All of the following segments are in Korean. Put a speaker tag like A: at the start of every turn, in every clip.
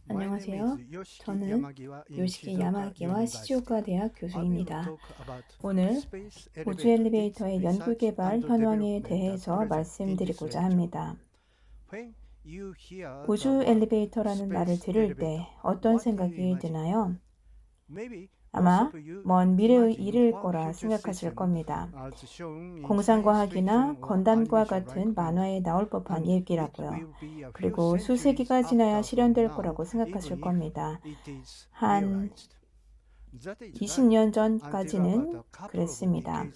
A: 안녕하세요. 저는 요시키 야마기와 시즈오카 대학 교수입니다. 오늘 우주 엘리베이터의 연구개발 현황에 대해서 말씀드리고자 합니다. 우주 엘리베이터라는 말을 들을 때 어떤 생각이 드나요? 아마 먼 미래의 일일 거라 생각하실 겁니다. 공상과학이나 건담과 같은 만화에 나올 법한 얘기라고요. 그리고 수세기가 지나야 실현될 거라고 생각하실 겁니다. 한 20년 전까지는 그랬습니다.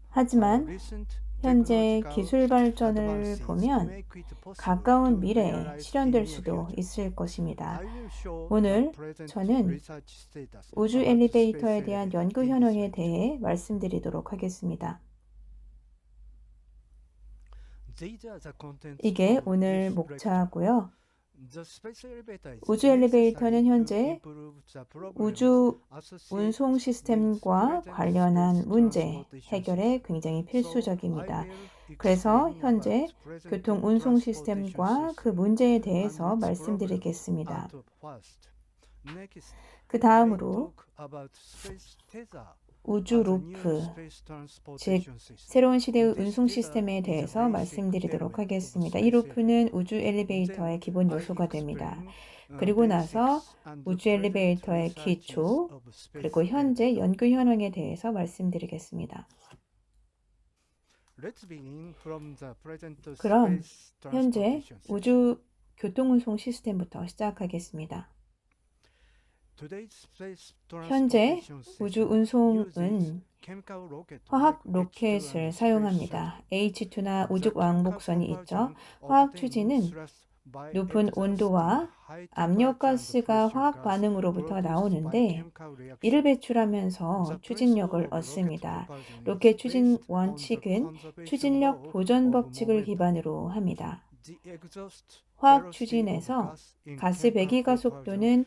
A: 하지만 현재 기술 발전을 보면 가까운 미래에 실현될 수도 있을 것입니다. 오늘 저는 우주 엘리베이터에 대한 연구 현황에 대해 말씀드리도록 하겠습니다. 이게 오늘 목차고요. 우주 엘리베이터는 현재 우주 운송 시스템과 관련한 문제 해결에 굉장히 필수적입니다. 그래서 현재 교통 운송 시스템과 그 문제에 대해서 말씀드리겠습니다. 그 다음으로 우주 루프, 즉 새로운 시대의 운송 시스템에 대해서 말씀드리도록 하겠습니다. 이 루프는 우주 엘리베이터의 기본 요소가 됩니다. 그리고 나서 우주 엘리베이터의 기초, 그리고 현재 연구 현황에 대해서 말씀드리겠습니다. 그럼 현재 우주 교통운송 시스템부터 시작하겠습니다. 현재 우주 운송은 화학 로켓을 사용합니다. H2나 우주 왕복선이 있죠. 화학 추진은 높은 온도와 압력가스가 화학 반응으로부터 나오는데 이를 배출하면서 추진력을 얻습니다. 로켓 추진 원칙은 추진력 보존 법칙을 기반으로 합니다. 화학 추진에서 가스 배기가 속도는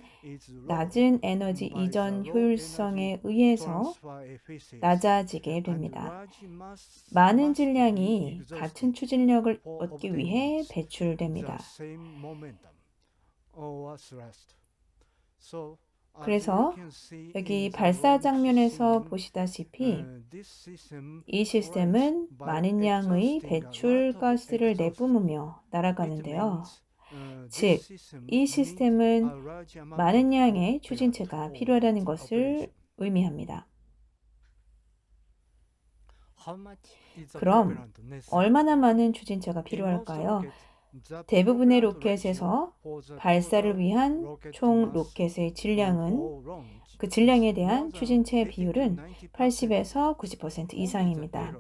A: 낮은 에너지 이전 효율성에 의해서 낮아지게 됩니다. 많은 질량이 같은 추진력을 얻기 위해 배출됩니다. 그래서 여기 발사 장면에서 보시다시피 이 시스템은 많은 양의 배출가스를 내뿜으며 날아가는데요. 즉, 이 시스템은 많은 양의 추진체가 필요하다는 것을 의미합니다. 그럼 얼마나 많은 추진체가 필요할까요? 대부분의 로켓에서 발사를 위한 총 로켓의 질량은 그 질량에 대한 추진체 비율은 80에서 90% 이상입니다.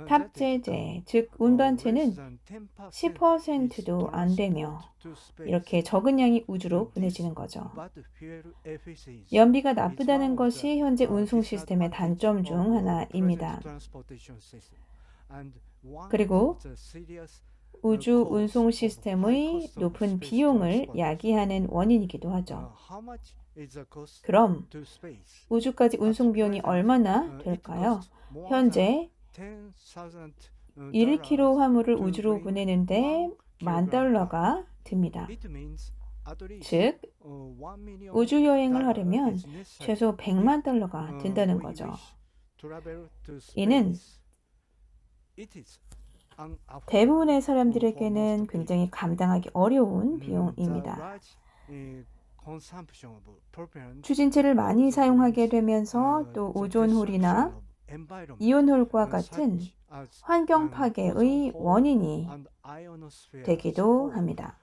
A: 탑재재, 즉 운반체는 10%도 안 되며 이렇게 적은 양이 우주로 보내지는 거죠. 연비가 나쁘다는 것이 현재 운송 시스템의 단점 중 하나입니다. 그리고 우주 운송 시스템의 높은 비용을 야기하는 원인이기도 하죠. 그럼 우주까지 운송 비용이 얼마나 될까요? 현재 1kg 화물을 우주로 보내는데 $10,000가 듭니다. 즉, 우주 여행을 하려면 최소 $1,000,000가 든다는 거죠. 이는 대부분의 사람들에게는 굉장히 감당하기 어려운 비용입니다. 추진체를 많이 사용하게 되면서 또 오존홀이나 이온홀과 같은 환경 파괴의 원인이 되기도 합니다.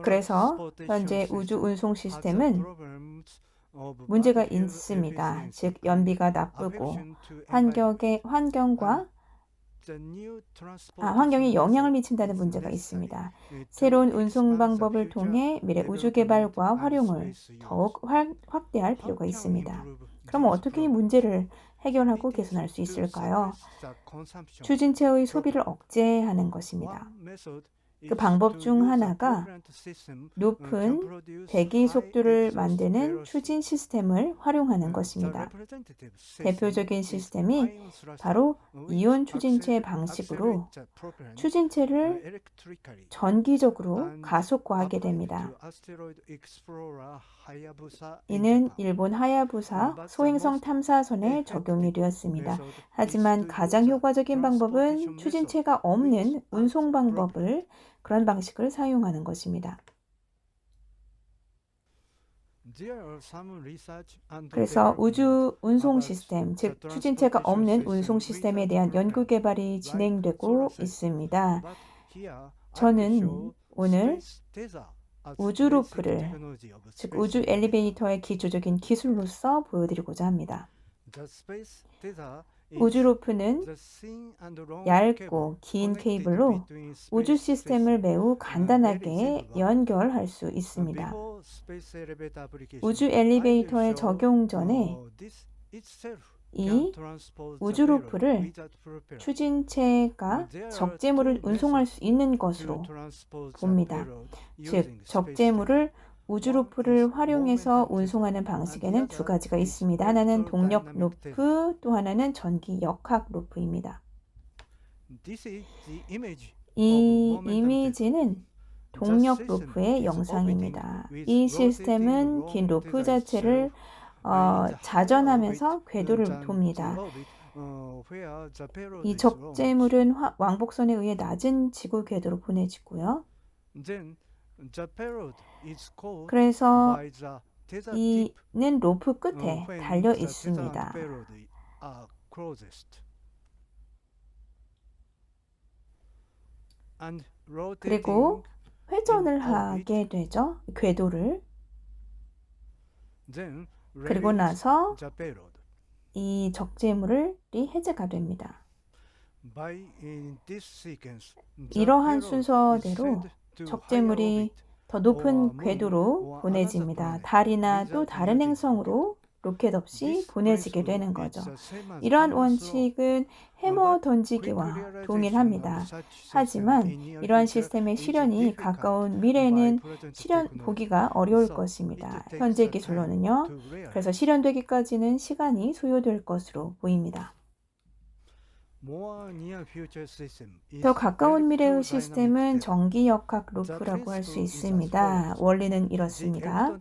A: 그래서 현재 우주 운송 시스템은 문제가 있습니다. 즉, 연비가 나쁘고 환경에 영향을 미친다는 문제가 있습니다. 새로운 운송 방법을 통해 미래 우주 개발과 활용을 더욱 확대할 필요가 있습니다. 그럼 어떻게 이 문제를 해결하고 개선할 수 있을까요? 추진체의 소비를 억제하는 것입니다. 그 방법 중 하나가 높은 대기 속도를 만드는 추진 시스템을 활용하는 것입니다. 대표적인 시스템이 바로 이온 추진체 방식으로 추진체를 전기적으로 가속화하게 됩니다. 이는 일본 하야부사 소행성 탐사선에 적용이 되었습니다. 하지만 가장 효과적인 방법은 추진체가 없는 운송 방법을 그런 방식을 사용하는 것입니다. 그래서 우주 운송 시스템, 즉 추진체가 없는 운송 시스템에 대한 연구 개발이 진행되고 있습니다. 저는 오늘 우주 루프를, 즉 우주 엘리베이터의 기초적인 기술로서 보여드리고자 합니다. 우주 루프는 얇고 긴 케이블로 우주 시스템을 매우 간단하게 연결할 수 있습니다. 우주 엘리베이터에 적용 전에 이 우주 루프를 추진체가 적재물을 운송할 수 있는 것으로 봅니다. 즉, 적재물을 우주 루프를 활용해서 운송하는 방식에는 두 가지가 있습니다. 하나는 동력 루프, 또 하나는 전기 역학 루프입니다. 이 이미지는 동력 루프의 영상입니다. 이 시스템은 긴 루프 자체를 자전하면서 궤도를 돕니다. 이 적재물은 왕복선에 의해 낮은 지구 궤도로 보내지고요. 그래서 이는 로프 끝에 달려 있습니다. 그리고 회전을 하게 되죠. 궤도를. 그리고 나서 이 적재물이 해제가 됩니다. 이러한 순서대로 적재물이 더 높은 궤도로 보내집니다. 달이나 또 다른 행성으로 로켓 없이 보내지게 되는 거죠. 이러한 원칙은 해머 던지기와 동일합니다. 하지만 이러한 시스템의 실현이 가까운 미래에는 실현 보기가 어려울 것입니다. 현재 기술로는요. 그래서 실현되기까지는 시간이 소요될 것으로 보입니다. 더 가까운 미래의 시스템은 전기역학 루프라고 할 수 있습니다. 원리는 이렇습니다.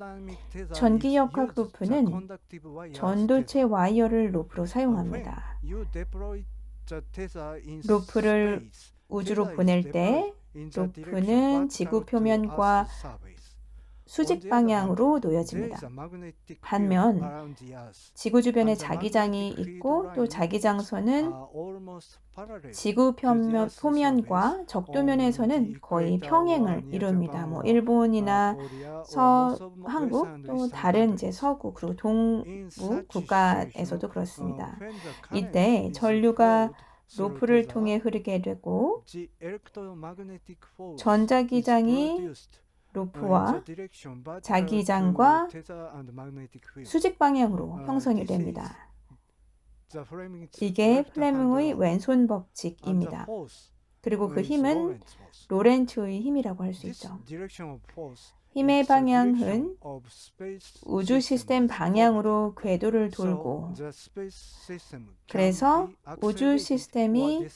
A: 전기역학 루프는 전도체 와이어를 루프로 사용합니다. 루프를 우주로 보낼 때 루프는 지구 표면과 수직 방향으로 놓여집니다. 반면 지구 주변에 자기장이 있고 또 자기장선은 지구 표면과 적도면에서는 거의 평행을 이룹니다. 일본이나 한국 또 다른 서구 그리고 동부 국가에서도 그렇습니다. 이때 전류가 루프를 통해 흐르게 되고 전자기장이 루프와 자기장과 수직 방향으로 형성이 됩니다. 이게 플레밍의 왼손 법칙입니다. 그리고 그 힘은 로렌츠의 힘이라고 할 수 있죠. 힘의 방향은 우주 시스템 방향으로 궤도를 돌고, 그래서 우주 시스템이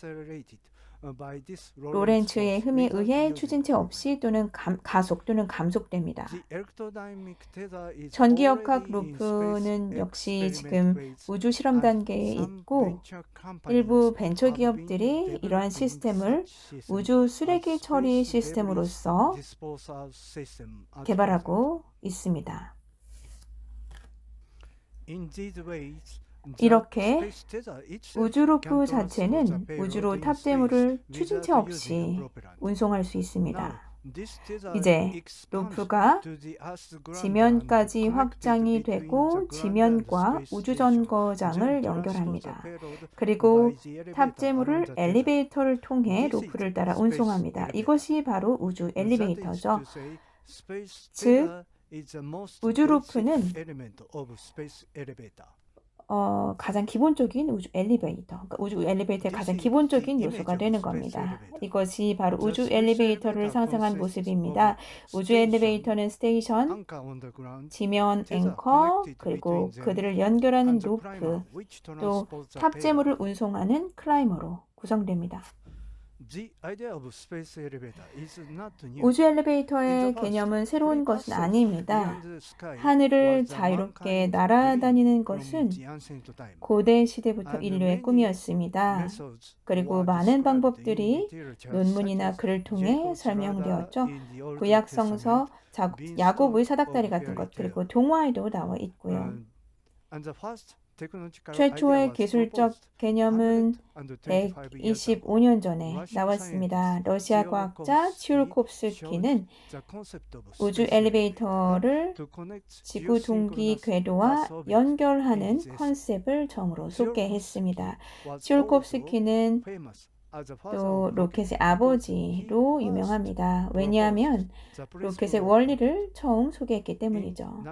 A: 로렌츠의 힘에 의해 추진체 없이 또는 가속 또는 감속됩니다. 전기역학 루프는 역시 지금 우주 실험 단계에 있고 일부 벤처 기업들이 이러한 시스템을 우주 쓰레기 처리 시스템으로서 개발하고 있습니다. 이렇게 우주 루프 자체는 우주로 탑재물을 추진체 없이 운송할 수 있습니다. 이제 루프가 지면까지 확장이 되고 지면과 우주정거장을 연결합니다. 그리고 탑재물을 엘리베이터를 통해 루프를 따라 운송합니다. 이것이 바로 우주 엘리베이터죠. 즉, 우주 루프는 가장 기본적인 우주 엘리베이터, 그러니까 우주 엘리베이터의 가장 기본적인 요소가 되는 겁니다. 이것이 바로 우주 엘리베이터를 상상한 모습입니다. 우주 엘리베이터는 스테이션, 지면 앵커, 그리고 그들을 연결하는 로프, 또 탑재물을 운송하는 클라이머로 구성됩니다. 우주 엘리베이터의 개념은 새로운 것은 아닙니다. 하늘을 자유롭게 날아다니는 것은 고대 시대부터 인류의 꿈이었습니다. 그리고 많은 방법들이 논문이나 글을 통해 설명되었죠. 구약 성서, 야곱의 사닥다리 같은 것, 그리고 동화에도 나와 있고요. 최초의 기술적 개념은 125년 전에 나왔습니다. 러시아 과학자 tsiolkovsky는 우주 엘리베이터를 지구 동기 궤도와 연결하는 컨셉을 처음으로 소개했습니다. tsiolkovsky는 또 로켓의 아버지로 유명합니다. 왜냐하면 로켓의 원리를 처음 소개했기 때문이죠.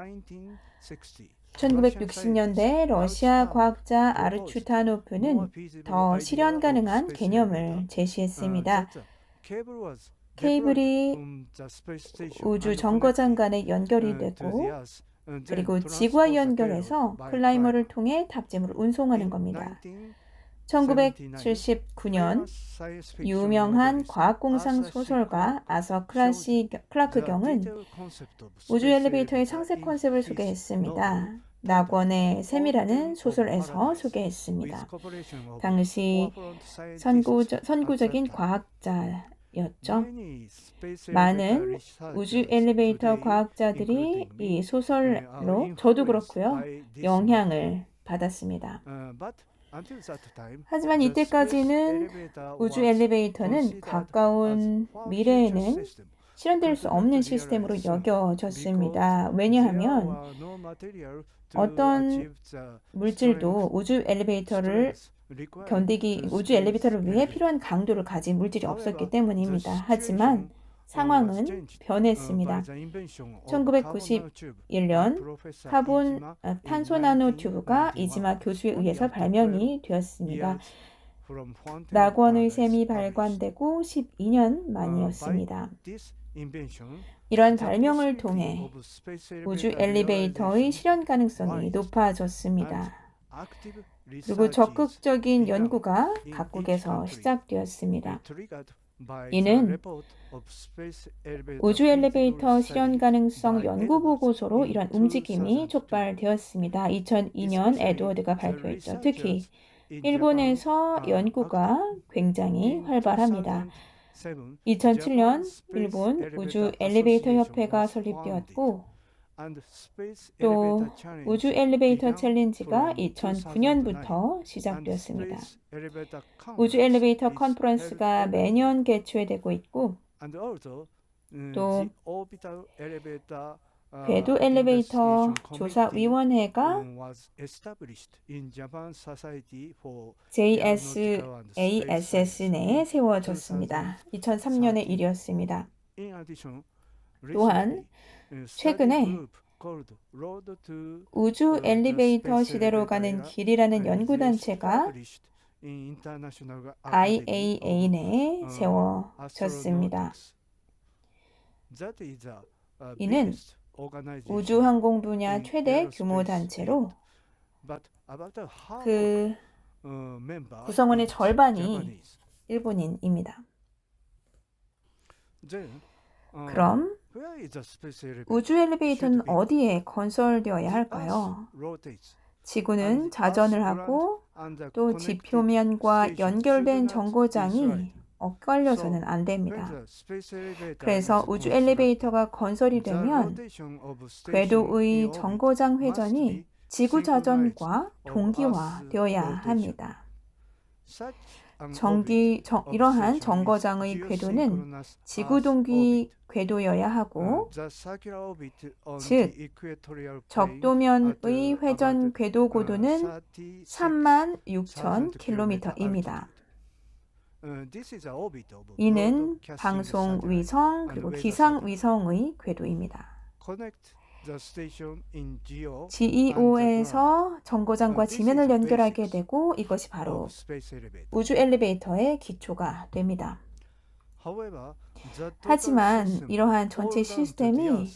A: 1960년대 러시아 과학자 아르추타노프는 더 실현 가능한 개념을 제시했습니다. 케이블이 우주 정거장 간에 연결이 되고 그리고 지구와 연결해서 클라이머를 통해 탑재물을 운송하는 겁니다. 1979년 유명한 과학공상 소설가 아서 클라크 경은 우주 엘리베이터의 상세 컨셉을 소개했습니다. 낙원의 샘이라는 소설에서 소개했습니다. 당시 선구적인 과학자였죠. 많은 우주 엘리베이터 과학자들이 이 소설로 저도 그렇고요. 영향을 받았습니다. 하지만 이때까지는 우주 엘리베이터는 가까운 미래에는 실현될 수 없는 시스템으로 여겨졌습니다. 왜냐하면 어떤 물질도 우주 엘리베이터를 위해 필요한 강도를 가진 물질이 없었기 때문입니다. 하지만 상황은 변했습니다. 1991년 탄소 나노 튜브가 이지마 교수에 의해서 발명이 되었습니다. 낙원의 샘이 발관되고 12년 만이었습니다. 이러한 발명을 통해 우주 엘리베이터의 실현 가능성이 높아졌습니다. 그리고 적극적인 연구가 각국에서 시작되었습니다. 이는 우주 엘리베이터 실현 가능성 연구 보고서로 이런 움직임이 촉발되었습니다. 2002년 에드워드가 발표했죠. 특히 일본에서 연구가 굉장히 활발합니다. 2007년 일본 우주 엘리베이터 협회가 설립되었고 또 우주 엘리베이터 챌린지가 2009년부터 시작되었습니다. 우주 엘리베이터 컨퍼런스가 매년 개최되고 있고 또 궤도 엘리베이터 조사위원회가 JSASS 내에 세워졌습니다. 2003년의 일이었습니다. 또한 최근에 우주 엘리베이터 시대로 가는 길이라는 연구단체가 IAA 내에 세워졌습니다. 이는 우주항공 분야 최대 규모 단체로 그 구성원의 절반이 일본인입니다. 그럼 우주 엘리베이터는 어디에 건설되어야 할까요? 지구는 자전을 하고 또 지표면과 연결된 정거장이 엇갈려서는 안 됩니다. 그래서 우주 엘리베이터가 건설이 되면 궤도의 정거장 회전이 지구 자전과 동기화되어야 합니다. 이러한 정거장의 궤도는 지구 동기 궤도여야 하고, 즉 적도면의 회전 궤도 고도는 36,000km입니다. 이는 방송 위성 그리고 기상 위성의 궤도입니다. GEO에서 정거장과 지면을 연결하게 되고 이것이 바로 우주 엘리베이터의 기초가 됩니다. 하지만 이러한 전체 시스템이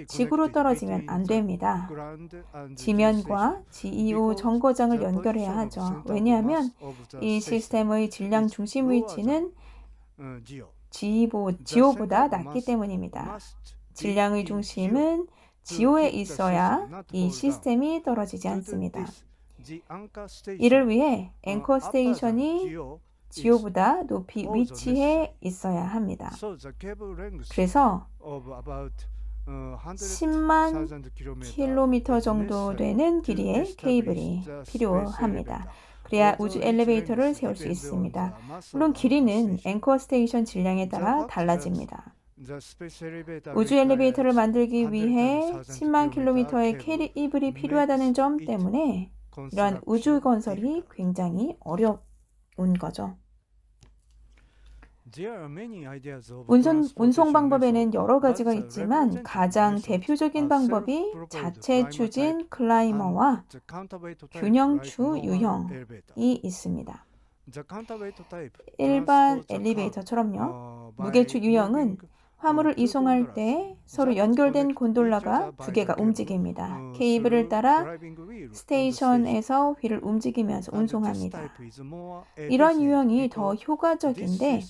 A: 지구로 떨어지면 안 됩니다. 지면과 GEO 정거장을 연결해야 하죠. 왜냐하면 이 시스템의 질량 중심 위치는 지오보다 낮기 때문입니다. 질량의 중심은 지오에 있어야 이 시스템이 떨어지지 않습니다. 이를 위해 앵커 스테이션이 지오보다 높이 위치해 있어야 합니다. 그래서 10만 킬로미터 정도 되는 길이의 케이블이 필요합니다. 그래야 우주 엘리베이터를 세울 수 있습니다. 물론 길이는 앵커 스테이션 질량에 따라 달라집니다. 우주 엘리베이터를 만들기 위해 10만 킬로미터의 케이블이 필요하다는 점 때문에 이러한 우주 건설이 굉장히 어려운 거죠. 운송 방법에는 여러 가지가 있지만 가장 대표적인 방법이 자체 추진 클라이머와 균형추 유형이 있습니다. 일반 엘리베이터처럼요. 무게추 유형은 화물을 이송할 때 서로 연결된 곤돌라가 두 개가 움직입니다. 케이블을 따라 스테이션에서 휠을 움직이면서 운송합니다. 이런 유형이 더 효과적인데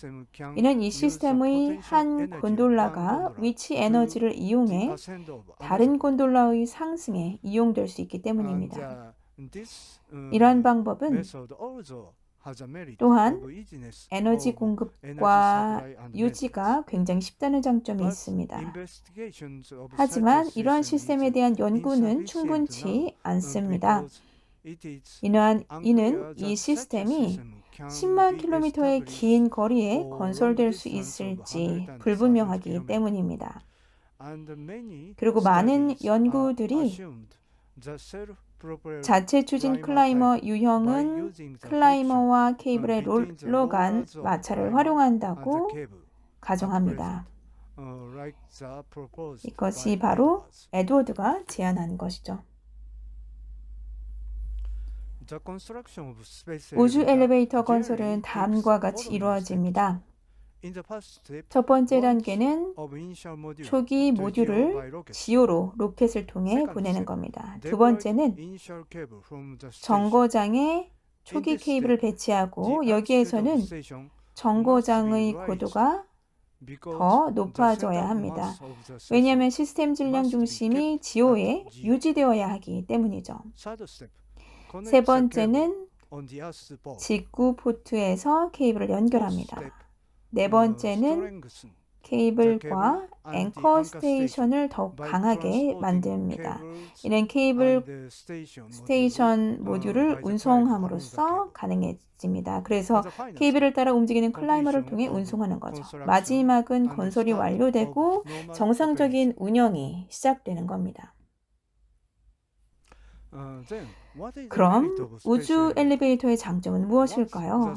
A: 이는 이 시스템의 한 곤돌라가 위치 에너지를 이용해 다른 곤돌라의 상승에 이용될 수 있기 때문입니다. 이러한 방법은 또한 에너지 공급과 유지가 굉장히 쉽다는 장점이 있습니다. 하지만 이러한 시스템에 대한 연구는 충분치 않습니다. 이는 이 시스템이 10만 킬로미터의 긴 거리에 건설될 수 있을지 불분명하기 때문입니다. 그리고 많은 연구들이 자체 추진 클라이머 유형은 클라이머와 케이블의 롤러 간 마찰을 활용한다고 가정합니다. 이것이 바로 에드워드가 제안한 것이죠. 우주 엘리베이터 건설은 다음과 같이 이루어집니다. 첫 번째 단계는 초기 모듈을 지오로 로켓을 통해 보내는 겁니다. 두 번째는 정거장에 초기 케이블을 배치하고 여기에서는 정거장의 고도가 더 높아져야 합니다. 왜냐하면 시스템 질량 중심이 지오에 유지되어야 하기 때문이죠. 세 번째는 직구 포트에서 케이블을 연결합니다. 네 번째는 케이블과 앵커 스테이션을 더욱 강하게 만듭니다. 이는 케이블 스테이션 모듈을 운송함으로써 가능해집니다. 그래서 케이블을 따라 움직이는 클라이머를 통해 운송하는 거죠. 마지막은 건설이 완료되고 정상적인 운영이 시작되는 겁니다. 그럼 우주 엘리베이터의 장점은 무엇일까요?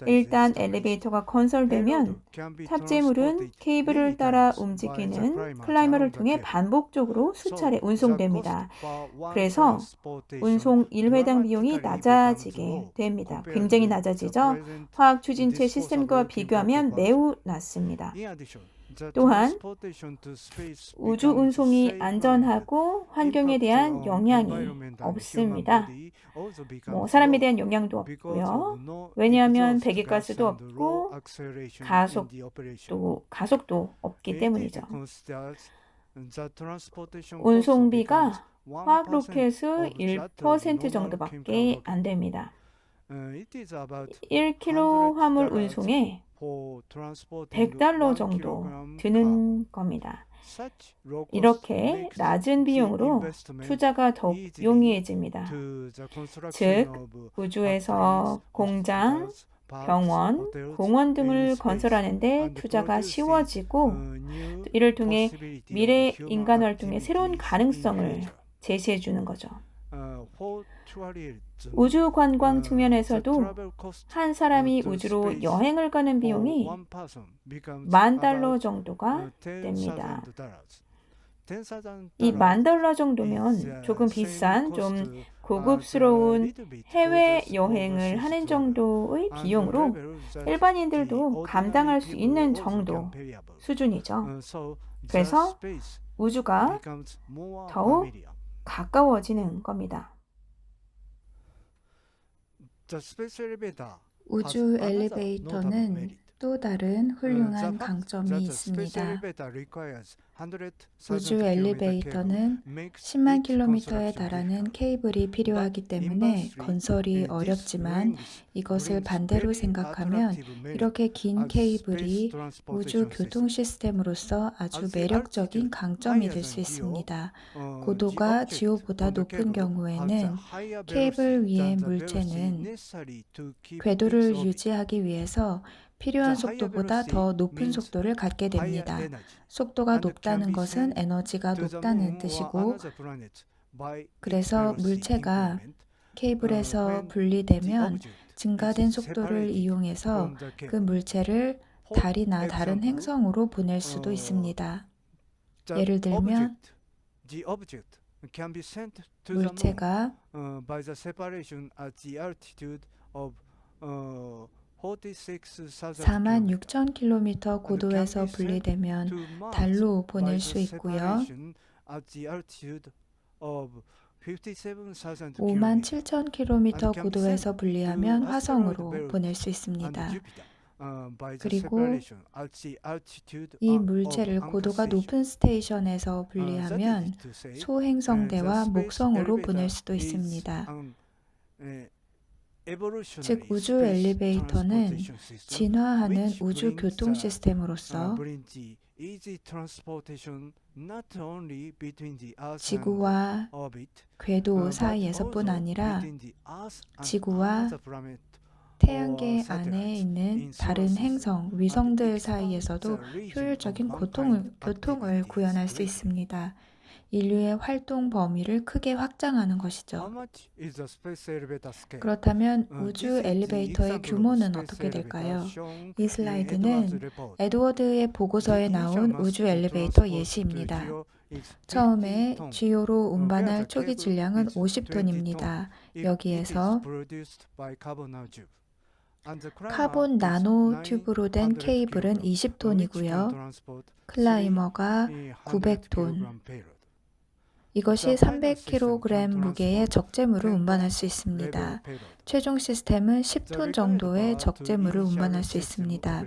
A: 일단 엘리베이터가 건설되면 탑재물은 케이블을 따라 움직이는 클라이머를 통해 반복적으로 수차례 운송됩니다. 그래서 운송 1회당 비용이 낮아지게 됩니다. 굉장히 낮아지죠? 화학 추진체 시스템과 비교하면 매우 낮습니다. 또한 우주 운송이 안전하고 환경에 대한 영향이 없습니다. 사람에 대한 영향도 없고요. 왜냐하면 배기가스도 없고 가속도 없기 때문이죠. 운송비가 화학 로켓의 1% 정도밖에 안 됩니다. 1kg 화물 운송에 $100 정도 드는 겁니다. 이렇게 낮은 비용으로 투자가 더욱 용이해집니다. 즉, 우주에서 공장, 병원, 공원 등을 건설하는 데 투자가 쉬워지고 이를 통해 미래 인간 활동의 새로운 가능성을 제시해 주는 거죠. 우주 관광 측면에서도 한 사람이 우주로 여행을 가는 비용이 $10,000 정도가 됩니다. 이 $10,000 정도면 조금 비싼 좀 고급스러운 해외 여행을 하는 정도의 비용으로 일반인들도 감당할 수 있는 정도 수준이죠. 그래서 우주가 더욱 가까워지는 겁니다.
B: 우주 엘리베이터는 또 다른 훌륭한 강점이 있습니다. 우주 엘리베이터는 10만 킬로미터에 달하는 케이블이 필요하기 때문에 건설이 어렵지만 이것을 반대로 생각하면 이렇게 긴 케이블이 우주 교통 시스템으로서 아주 매력적인 강점이 될 수 있습니다. 고도가 지오보다 높은 경우에는 케이블 위의 물체는 궤도를 유지하기 위해서 필요한 속도보다 더 높은 속도를 갖게 됩니다. 속도가 높다는 것은 에너지가 높다는 뜻이고, 그래서 물체가 케이블에서 분리되면 증가된 속도를 이용해서 그 물체를 달이나 다른 행성으로 보낼 수도 있습니다. 예를 들면 물체가 46,000km 고도에서 분리되면 달로 보낼 수 있고요. 57,000km 고도에서 분리하면 화성으로 보낼 수 있습니다. 그리고 이 물체를 고도가 높은 스테이션에서 분리하면 소행성대와 목성으로 보낼 수도 있습니다. 즉 우주 엘리베이터는 진화하는 우주 교통 시스템으로서 지구와 궤도 사이에서뿐 아니라 지구와 태양계 안에 있는 다른 행성, 위성들 사이에서도 효율적인 교통을 구현할 수 있습니다. 인류의 활동 범위를 크게 확장하는 것이죠. 그렇다면 우주 엘리베이터의 규모는 어떻게 될까요? 이 슬라이드는 에드워드의 보고서에 나온 우주 엘리베이터 예시입니다. 처음에 GEO로 운반할 초기 질량은 50톤입니다. 여기에서 카본 나노 튜브로 된 케이블은 20톤이고요. 클라이머가 900톤. 이것이 300kg 무게의 적재물을 운반할 수 있습니다. 최종 시스템은 10톤 정도의 적재물을 운반할 수 있습니다.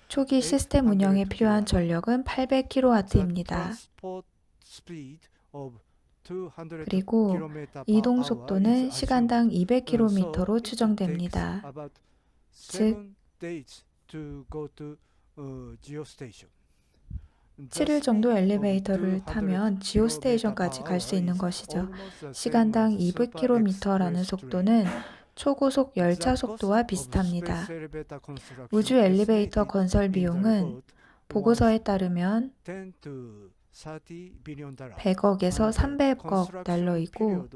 B: 초기 시스템 운영에 필요한 전력은 800kW입니다. 그리고 이동 속도는 시간당 200km로 추정됩니다. 즉 7일 정도 엘리베이터를 타면 지오 스테이션까지 갈 수 있는 것이죠. 시간당 200km라는 속도는 초고속 열차 속도와 비슷합니다. 우주 엘리베이터 건설 비용은 보고서에 따르면 100억에서 300억 달러이고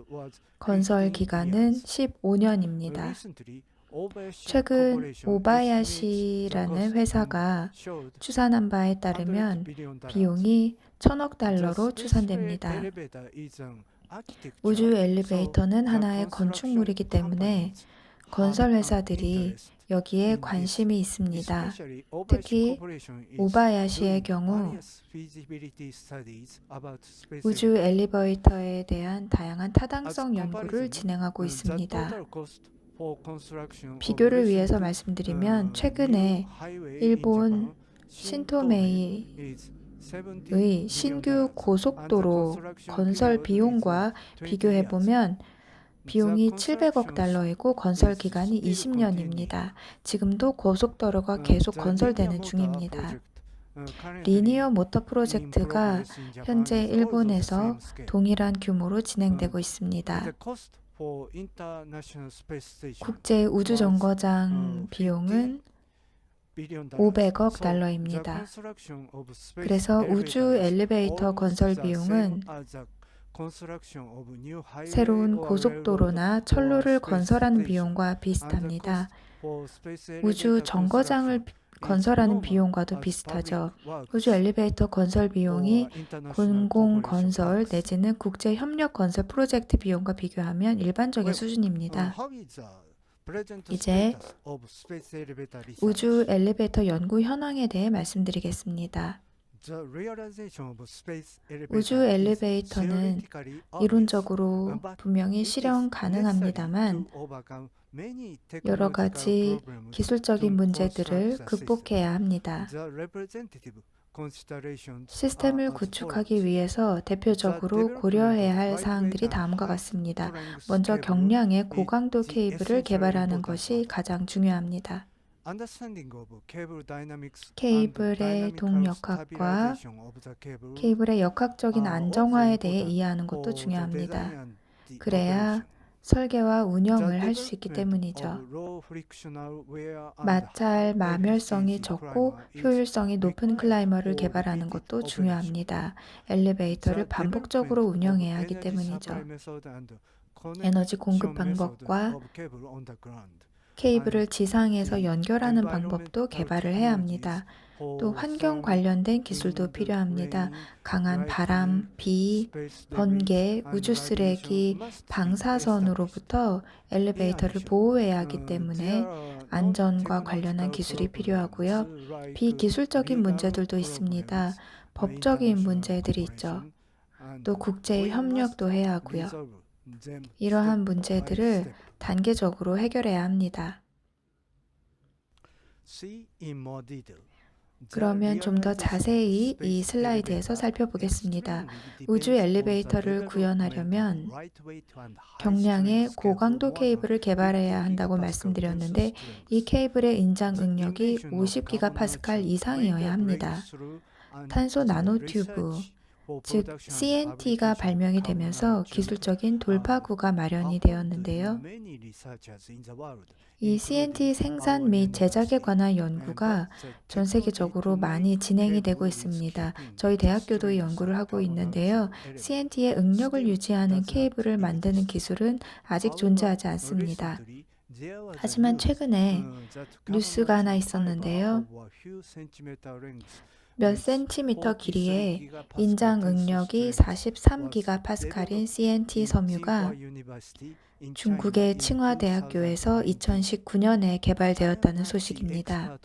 B: 건설 기간은 15년입니다. 최근 오바야시라는 회사가 추산한 바에 따르면 비용이 1,000억 달러로 추산됩니다. 우주 엘리베이터는 하나의 건축물이기 때문에 건설 회사들이 여기에 관심이 있습니다. 특히 오바야시의 경우 우주 엘리베이터에 대한 다양한 타당성 연구를 진행하고 있습니다. 비교를 위해서 말씀드리면 최근에 일본 신토메이의 신규 고속도로 건설 비용과 비교해보면 비용이 700억 달러이고 건설 기간이 20년입니다. 지금도 고속도로가 계속 건설되는 중입니다. 리니어 모터 프로젝트가 현재 일본에서 동일한 규모로 진행되고 있습니다. 국제 우주 정거장 비용은 500억 달러입니다. 그래서 우주 엘리베이터 건설 비용은 새로운 고속도로나 철로를 건설하는 비용과 비슷합니다. 우주 정거장을 건설하는 비용과도 비슷하죠. 우주 엘리베이터 건설 비용이 공공 건설 내지는 국제 협력 건설 프로젝트 비용과 비교하면 일반적인 수준입니다. 이제 우주 엘리베이터 연구 현황에 대해 말씀드리겠습니다. 우주 엘리베이터는 이론적으로 분명히 실현 가능합니다만 여러 가지 기술적인 문제들을 극복해야 합니다. 시스템을 구축하기 위해서 대표적으로 고려해야 할 사항들이 다음과 같습니다. 먼저 경량의 고강도 케이블을 개발하는 것이 가장 중요합니다. 케이블의 동력학과 케이블의 역학적인 안정화에 대해 이해하는 것도 중요합니다. 그래야 설계와 운영을 할 수 있기 때문이죠. 마찰 마멸성이 적고 효율성이 높은 클라이머를 개발하는 것도 중요합니다. 엘리베이터를 반복적으로 운영해야 하기 때문이죠. 에너지 공급 방법과 케이블을 지상에서 연결하는 방법도 개발을 해야 합니다. 또 환경 관련된 기술도 필요합니다. 강한 바람, 비, 번개, 우주 쓰레기, 방사선으로부터 엘리베이터를 보호해야 하기 때문에 안전과 관련한 기술이 필요하고요. 비기술적인 문제들도 있습니다. 법적인 문제들이 있죠. 또 국제 협력도 해야 하고요. 이러한 문제들을 단계적으로 해결해야 합니다. 그러면 좀 더 자세히 이 슬라이드에서 살펴보겠습니다. 우주 엘리베이터를 구현하려면 경량의 고강도 케이블을 개발해야 한다고 말씀드렸는데 이 케이블의 인장 응력이 50기가파스칼 이상이어야 합니다. 탄소 나노튜브, 즉 CNT가 발명이 되면서 기술적인 돌파구가 마련이 되었는데요. 이 CNT 생산 및 제작에 관한 연구가 전 세계적으로 많이 진행이 되고 있습니다. 저희 대학교도 이 연구를 하고 있는데요. CNT의 응력을 유지하는 케이블을 만드는 기술은 아직 존재하지 않습니다. 하지만 최근에 뉴스가 하나 있었는데요. 몇 센티미터 길이의 인장 응력이 43기가파스칼인 CNT 섬유가 중국의 칭화대학교에서 2019년에 개발되었다는 소식입니다.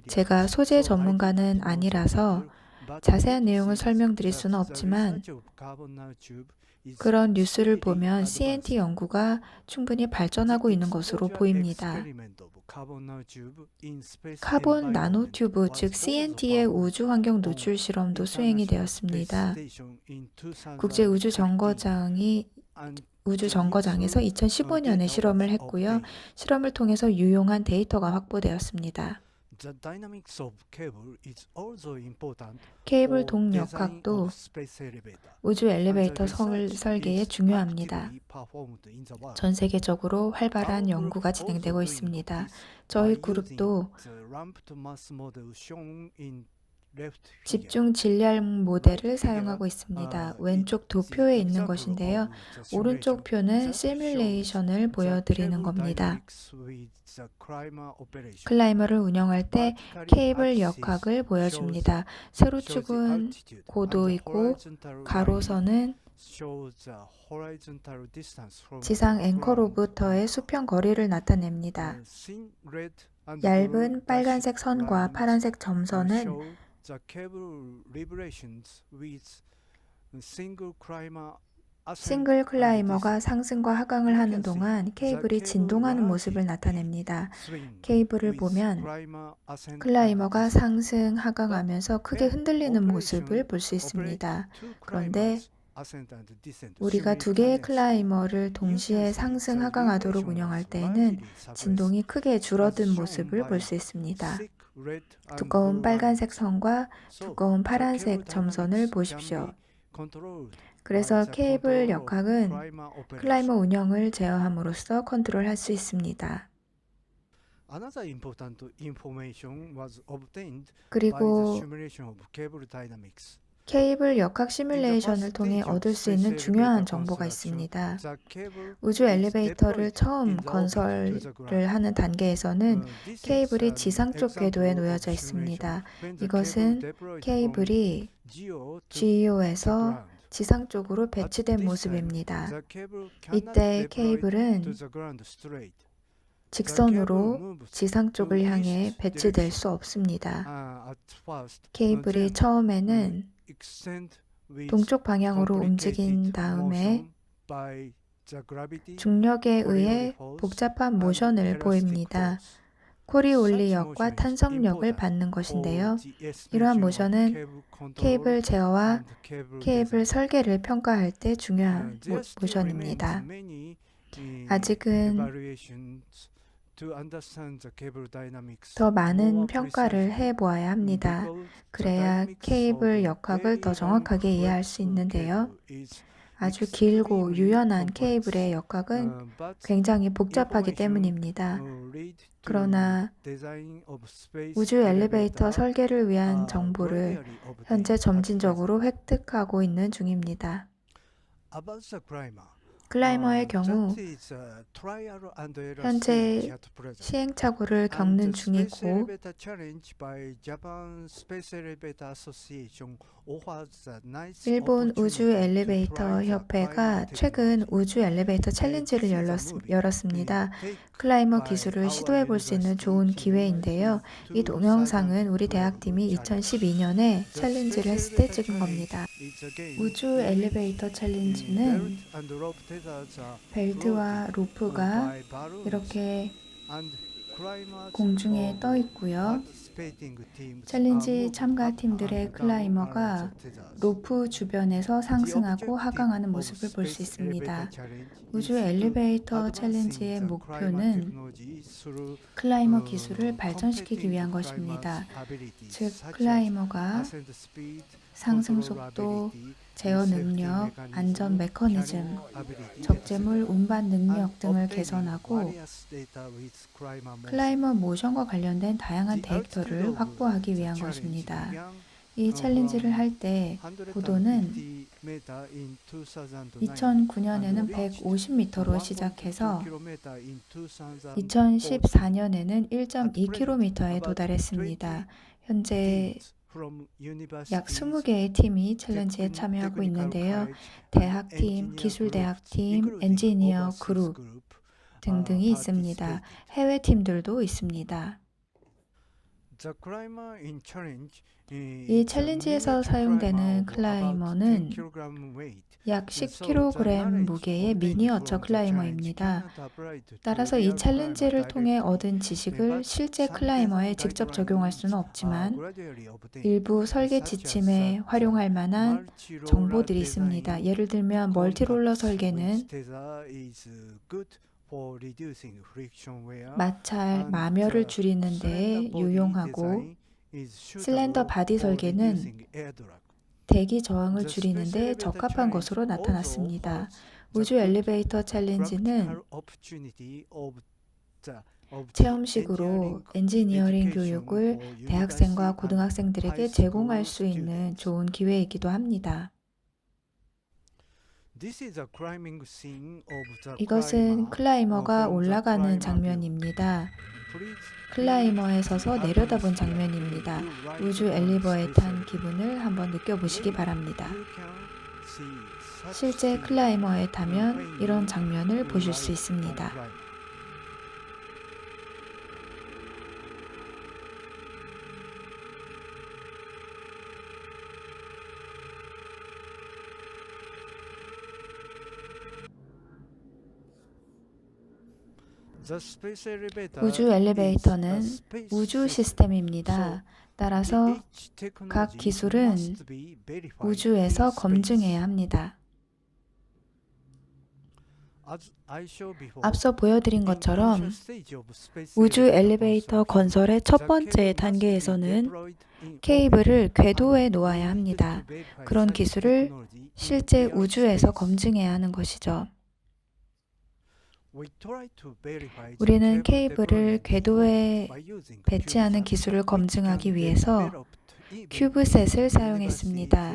B: 제가 소재 전문가는 아니라서 자세한 내용을 설명드릴 수는 없지만 그런 뉴스를 보면 CNT 연구가 충분히 발전하고 있는 것으로 보입니다. 카본 나노튜브, 즉 CNT의 우주 환경 노출 실험도 수행이 되었습니다. 국제 우주 정거장에서 2015년에 실험을 했고요. 실험을 통해서 유용한 데이터가 확보되었습니다. 케이블 동력학도 우주 엘리베이터 설계에 중요합니다. 전 세계적으로 활발한 연구가 진행되고 있습니다. 저희 그룹도 집중 질량 모델을 사용하고 있습니다. 왼쪽 도표에 있는 것인데요. 오른쪽 표는 시뮬레이션을 보여드리는 겁니다. 클라이머를 운영할 때 케이블 역학을 보여줍니다. 세로축은 고도이고 가로선은 지상 앵커로부터의 수평 거리를 나타냅니다. 얇은 빨간색 선과 파란색 점선은 싱글 클라이머가 상승과 하강을 하는 동안 케이블이 진동하는 모습을 나타냅니다. 케이블을 보면 클라이머가 상승, 하강하면서 크게 흔들리는 모습을 볼 수 있습니다. 그런데 우리가 두 개의 클라이머를 동시에 상승, 하강하도록 운영할 때에는 진동이 크게 줄어든 모습을 볼 수 있습니다. 두꺼운 빨간색 선과 두꺼운 파란색 점선을 보십시오. 그래서 케이블 역학은 클라이머 운영을 제어함으로써 컨트롤할 수 있습니다. 그리고 케이블 역학 시뮬레이션을 통해 얻을 수 있는 중요한 정보가 있습니다. 우주 엘리베이터를 처음 건설을 하는 단계에서는 케이블이 지상 쪽 궤도에 놓여져 있습니다. 이것은 케이블이 GEO에서 지상 쪽으로 배치된 모습입니다. 이때 케이블은 직선으로 지상 쪽을 향해 배치될 수 없습니다. 케이블이 처음에는 동쪽 방향으로 움직인 다음에 중력에 의해 복잡한 모션을 보입니다. 코리올리력과 탄성력을 받는 것인데요. 이러한 모션은 케이블 제어와 케이블 설계를 평가할 때 중요한 모션입니다. 아직은 더 많은 평가를 해보아야 합니다. 그래야 케이블 역학을 더 정확하게 이해할 수 있는데요. 아주 길고 유연한 케이블의 역학은 굉장히 복잡하기 때문입니다. 그러나 우주 엘리베이터 설계를 위한 정보를 현재 점진적으로 획득하고 있는 중입니다. 클라이머의 경우 현재 시행착오를 겪는 중이고 일본 우주 엘리베이터 협회가 최근 우주 엘리베이터 챌린지를 열었습니다. 클라이머 기술을 시도해 볼 수 있는 좋은 기회인데요. 이 동영상은 우리 대학팀이 2012년에 챌린지를 했을 때 찍은 겁니다. 우주 엘리베이터 챌린지는 벨트와 로프가 이렇게 공중에 떠 있고요. 챌린지 참가팀들의 클라이머가 로프 주변에서 상승하고 하강하는 모습을 볼 수 있습니다. 우주 엘리베이터 챌린지의 목표는 클라이머 기술을 발전시키기 위한 것입니다. 즉, 클라이머가 상승 속도, 제어 능력, 안전 메커니즘, 적재물 운반 능력 등을 개선하고 클라이머 모션과 관련된 다양한 데이터를 확보하기 위한 것입니다. 이 챌린지를 할 때 고도는 2009년에는 150m로 시작해서 2014년에는 1.2km에 도달했습니다. 현재 약 20개의 팀이 챌린지에 참여하고 있는데요. 대학팀, 기술대학팀, 엔지니어 그룹 등등이 있습니다. 해외 팀들도 있습니다. 이 챌린지에서 사용되는 클라이머는 약 10kg 무게의 미니어처 클라이머입니다. 따라서 이 챌린지를 통해 얻은 지식을 실제 클라이머에 직접 적용할 수는 없지만 일부 설계 지침에 활용할 만한 정보들이 있습니다. 예를 들면 멀티롤러 설계는 마찰, 마멸을 줄이는 데 유용하고 슬렌더 바디 설계는 대기 저항을 줄이는 데 적합한 것으로 나타났습니다. 우주 엘리베이터 챌린지는 체험식으로 엔지니어링 교육을 대학생과 고등학생들에게 제공할 수 있는 좋은 기회이기도 합니다. 이것은 클라이머가 올라가는 장면입니다. 클라이머에 서서 내려다본 장면입니다. 우주 엘리베이터에 탄 기분을 한번 느껴보시기 바랍니다. 실제 클라이머에 타면 이런 장면을 보실 수 있습니다. 우주 엘리베이터는 우주 시스템입니다. 따라서 각 기술은 우주에서 검증해야 합니다. 앞서 보여드린 것처럼 우주 엘리베이터 건설의 첫 번째 단계에서는 케이블을 궤도에 놓아야 합니다. 그런 기술을 실제 우주에서 검증해야 하는 것이죠. 우리는 케이블을 궤도에 배치하는 기술을 검증하기 위해서 큐브셋을 사용했습니다.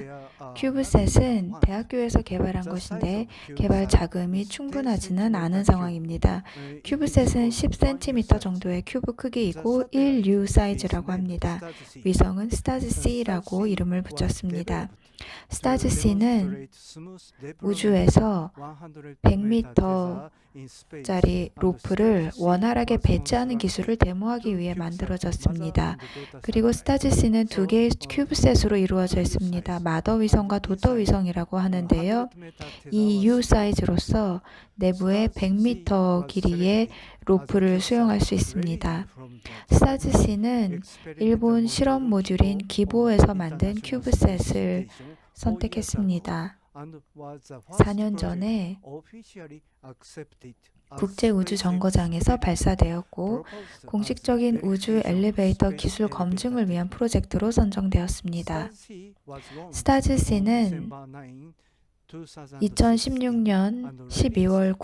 B: 큐브셋은 대학교에서 개발한 것인데 개발 자금이 충분하지는 않은 상황입니다. 큐브셋은 10cm 정도의 큐브 크기이고 1U 사이즈라고 합니다. 위성은 스타즈-C라고 이름을 붙였습니다. 스타즈-C는 우주에서 100m짜리 로프를 원활하게 배치하는 기술을 데모하기 위해 만들어졌습니다. 그리고 스타즈-C는 두 개의 큐브셋으로 이루어져 있습니다. 마더 위성과 도터 위성이라고 하는데요. 이 U 사이즈로서 내부에 100m 길이의 로프를 수용할 수 있습니다. 스타즈-C는 일본 실험 모듈인 기보에서 만든 큐브셋을 선택했습니다. 4년 전에 국제우주정거장에서 발사되었고 공식적인 우주 엘리베이터 기술 검증을 위한 프로젝트로 선정되었습니다. 스타즈-C는 2016년 12월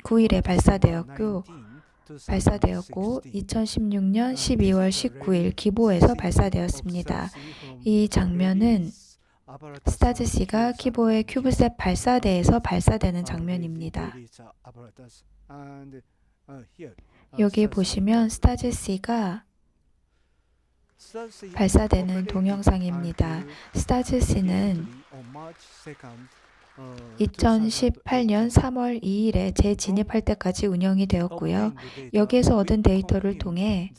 B: 9일에 발사되었고 2016년 12월 19일 기보에서 발사되었습니다. 이 장면은 스타즈-C가 기보의 큐브셋 발사대에서 발사되는 장면입니다. 여기 보시면 스타즈-C가 발사되는 동영상입니다. 스타즈-C는 2018년 3월 2일에 재진입할 때까지 운영이 되었고요. 여기에서 얻은 데이터를 통해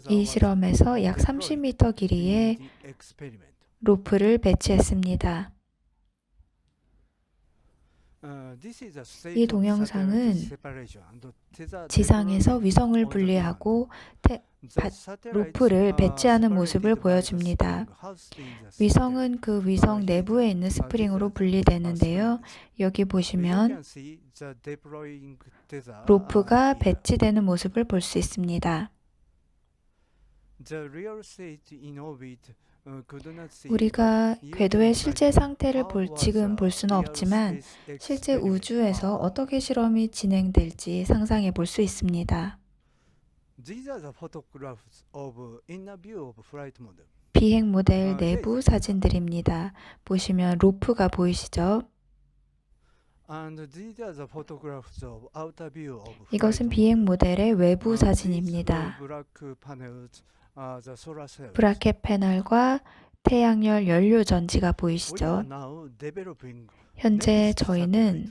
B: 이 실험에서 약 30m 길이의 로프를 배치했습니다. 이 동영상은 지상에서 위성을 분리하고 로프를 배치하는 모습을 보여줍니다. 위성은 그 위성 내부에 있는 스프링으로 분리되는데요. 여기 보시면 로프가 배치되는 모습을 볼 수 있습니다. 우리가 궤도의 실제 상태를 지금 볼 수는 없지만 실제 우주에서 어떻게 실험이 진행될지 상상해 볼 수 있습니다. 비행 모델 내부 사진들입니다. 보시면 로프가 보이시죠? 이것은 비행 모델의 외부 사진입니다. 브라켓 패널과 태양열 연료 전지가 보이시죠? 현재 저희는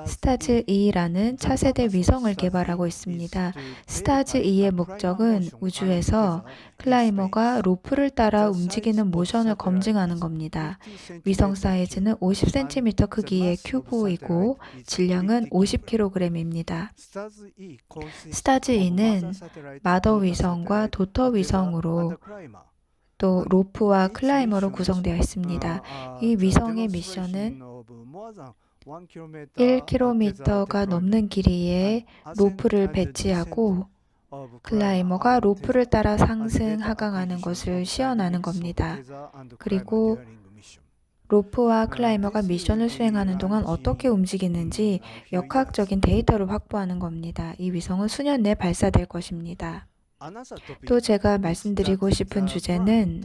B: 스타즈-E라는 차세대 위성을 개발하고 있습니다. 스타즈-E의 목적은 우주에서 클라이머가 로프를 따라 움직이는 모션을 검증하는 겁니다. 위성 사이즈는 50cm 크기의 큐브이고 질량은 50kg입니다. 스타즈-E는 마더 위성과 도터 위성으로 또 로프와 클라이머로 구성되어 있습니다. 이 위성의 미션은 1km가 넘는 길이의 로프를 배치하고 클라이머가 로프를 따라 상승, 하강하는 것을 시연하는 겁니다. 그리고 로프와 클라이머가 미션을 수행하는 동안 어떻게 움직이는지 역학적인 데이터를 확보하는 겁니다. 이 위성은 수년 내에 발사될 것입니다. 또 제가 말씀드리고 싶은 주제는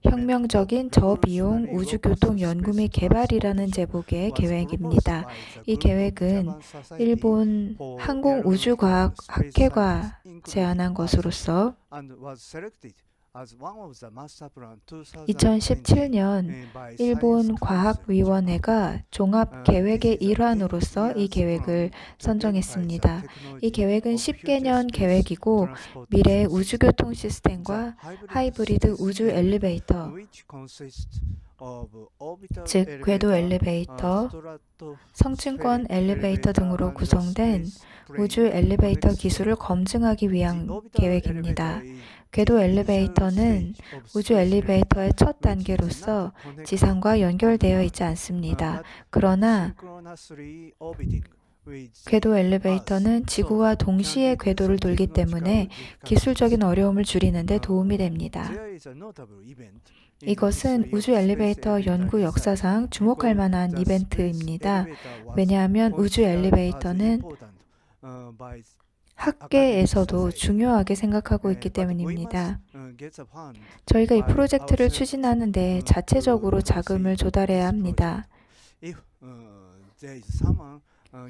B: 혁명적인 저비용 우주교통 연구 및 개발이라는 제목의 계획입니다. 이 계획은 일본 항공우주과학학회가 제안한 것으로서 2017년 일본 과학위원회가 종합계획의 일환으로서 이 계획을 선정했습니다. 이 계획은 10개년 계획이고 미래의 우주교통 시스템과 하이브리드 우주 엘리베이터, 즉 궤도 엘리베이터, 성층권 엘리베이터 등으로 구성된 우주 엘리베이터 기술을 검증하기 위한 계획입니다. 궤도 엘리베이터는 우주 엘리베이터의 첫 단계로서 지상과 연결되어 있지 않습니다. 그러나 궤도 엘리베이터는 지구와 동시에 궤도를 돌기 때문에 기술적인 어려움을 줄이는 데 도움이 됩니다. 이것은 우주 엘리베이터 연구 역사상 주목할 만한 이벤트입니다. 왜냐하면 우주 엘리베이터는 학계에서도 중요하게 생각하고 있기 때문입니다. 저희가 이 프로젝트를 추진하는데 자체적으로 자금을 조달해야 합니다.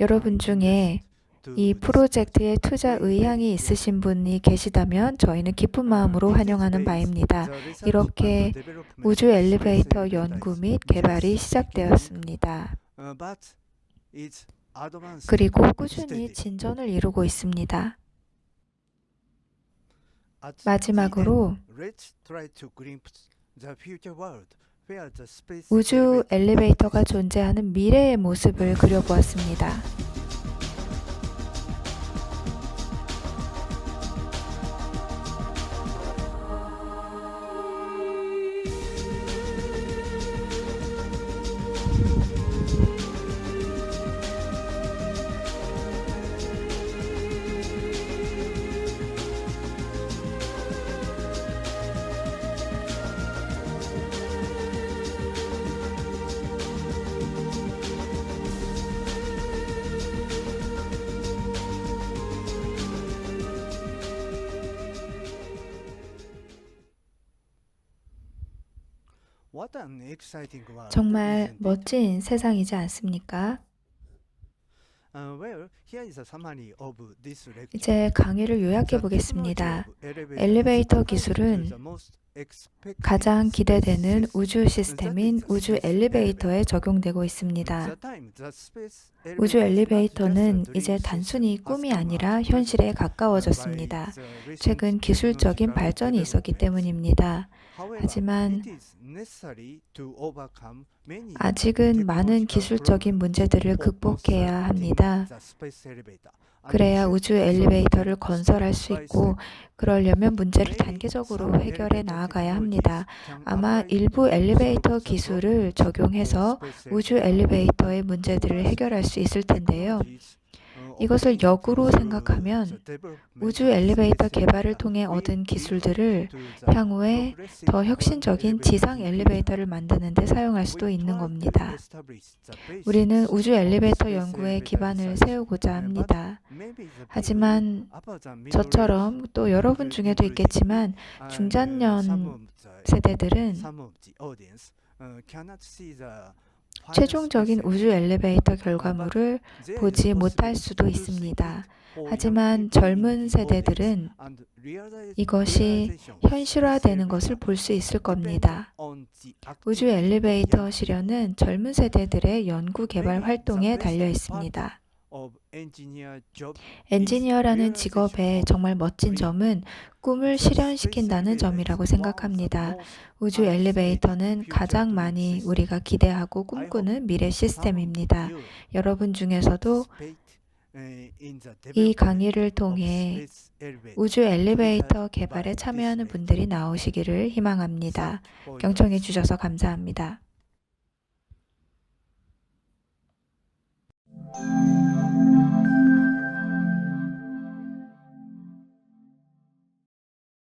B: 여러분 중에 이 프로젝트에 투자 의향이 있으신 분이 계시다면 저희는 기쁜 마음으로 환영하는 바입니다. 이렇게 우주 엘리베이터 연구 및 개발이 시작되었습니다. 그리고 꾸준히 진전을 이루고 있습니다. 마지막으로 우주 엘리베이터가 존재하는 미래의 모습을 그려보았습니다. 정말 멋진 세상이지 않습니까? 이제 강의를 요약해 보겠습니다. 엘리베이터 기술은 가장 기대되는 우주 시스템인 우주 엘리베이터에 적용되고 있습니다. 우주 엘리베이터는 이제 단순히 꿈이 아니라 현실에 가까워졌습니다. 최근 기술적인 발전이 있었기 때문입니다. 하지만 아직은 많은 기술적인 문제들을 극복해야 합니다. 그래야 우주 엘리베이터를 건설할 수 있고, 그러려면 문제를 단계적으로 해결해 나아가야 합니다. 아마 일부 엘리베이터 기술을 적용해서 우주 엘리베이터의 문제들을 해결할 수 있을 텐데요. 이것을 역으로 생각하면 우주 엘리베이터 개발을 통해 얻은 기술들을 향후에 더 혁신적인 지상 엘리베이터를 만드는 데 사용할 수도 있는 겁니다. 우리는 우주 엘리베이터 연구에 기반을 세우고자 합니다. 하지만 저처럼 또 여러분 중에도 있겠지만 중장년 세대들은 최종적인 우주 엘리베이터 결과물을 보지 못할 수도 있습니다. 하지만 젊은 세대들은 이것이 현실화되는 것을 볼 수 있을 겁니다. 우주 엘리베이터 실현은 젊은 세대들의 연구 개발 활동에 달려 있습니다. 엔지니어라는 직업의 정말 멋진 점은 꿈을 실현시킨다는 점이라고 생각합니다. 우주 엘리베이터는 가장 많이 우리가 기대하고 꿈꾸는 미래 시스템입니다. 여러분 중에서도 이 강의를 통해 우주 엘리베이터 개발에 참여하는 분들이 나오시기를 희망합니다. 경청해 주셔서 감사합니다.